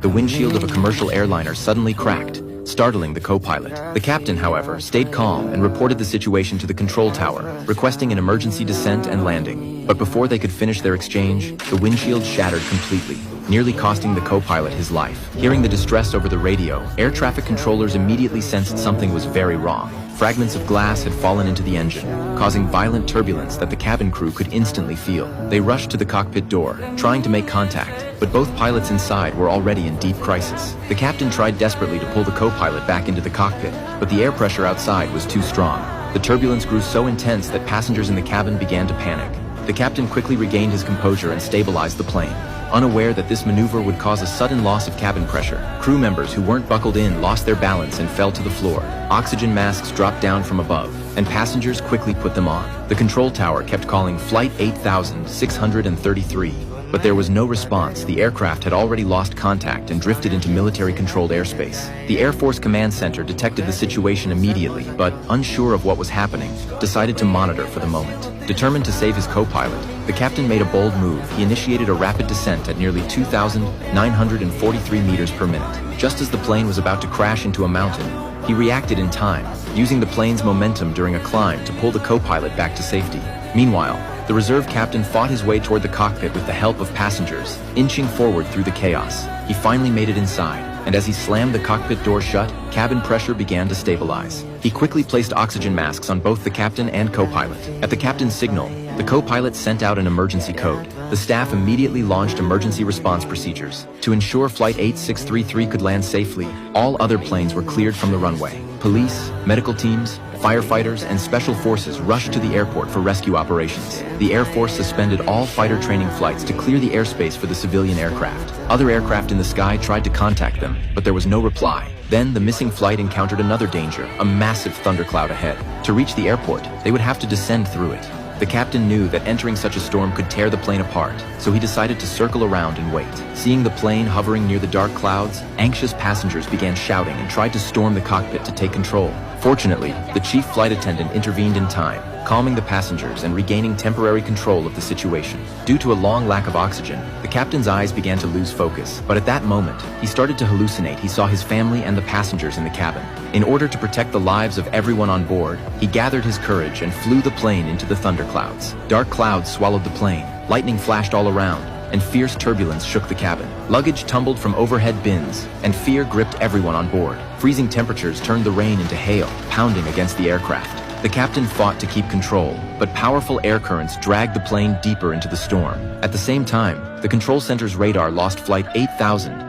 the windshield of a commercial airliner suddenly cracked, startling the co-pilot. The captain, however, stayed calm and reported the situation to the control tower, requesting an emergency descent and landing. But before they could finish their exchange, the windshield shattered completely, nearly costing the co-pilot his life. Hearing the distress over the radio, air traffic controllers immediately sensed something was very wrong. Fragments of glass had fallen into the engine, causing violent turbulence that the cabin crew could instantly feel. They rushed to the cockpit door, trying to make contact, but both pilots inside were already in deep crisis. The captain tried desperately to pull the co-pilot back into the cockpit, but the air pressure outside was too strong. The turbulence grew so intense that passengers in the cabin began to panic. The captain quickly regained his composure and stabilized the plane. Unaware that this maneuver would cause a sudden loss of cabin pressure, crew members who weren't buckled in lost their balance and fell to the floor. Oxygen masks dropped down from above, and passengers quickly put them on. The control tower kept calling Flight 8633, but there was no response. The aircraft had already lost contact and drifted into military-controlled airspace. The Air Force Command Center detected the situation immediately, but, unsure of what was happening, decided to monitor for the moment. Determined to save his co-pilot, the captain made a bold move. He initiated a rapid descent at nearly 2,943 meters per minute. Just as the plane was about to crash into a mountain, he reacted in time, using the plane's momentum during a climb to pull the co-pilot back to safety. Meanwhile, the reserve captain fought his way toward the cockpit with the help of passengers, inching forward through the chaos. He finally made it inside, and as he slammed the cockpit door shut, cabin pressure began to stabilize. He quickly placed oxygen masks on both the captain and co-pilot. At the captain's signal, the co-pilot sent out an emergency code. The staff immediately launched emergency response procedures. To ensure Flight 8633 could land safely, all other planes were cleared from the runway. Police, medical teams, firefighters, and special forces rushed to the airport for rescue operations. The Air Force suspended all fighter training flights to clear the airspace for the civilian aircraft. Other aircraft in the sky tried to contact them, but there was no reply. Then the missing flight encountered another danger, a massive thundercloud ahead. To reach the airport, they would have to descend through it. The captain knew that entering such a storm could tear the plane apart, so he decided to circle around and wait. Seeing the plane hovering near the dark clouds, anxious passengers began shouting and tried to storm the cockpit to take control. Fortunately, the chief flight attendant intervened in time, calming the passengers and regaining temporary control of the situation. Due to a long lack of oxygen, the captain's eyes began to lose focus, but at that moment, he started to hallucinate. He saw his family and the passengers in the cabin. In order to protect the lives of everyone on board, he gathered his courage and flew the plane into the thunderclouds. Dark clouds swallowed the plane, lightning flashed all around, and fierce turbulence shook the cabin. Luggage tumbled from overhead bins, and fear gripped everyone on board. Freezing temperatures turned the rain into hail, pounding against the aircraft. The captain fought to keep control, but powerful air currents dragged the plane deeper into the storm. At the same time, the control center's radar lost Flight 8000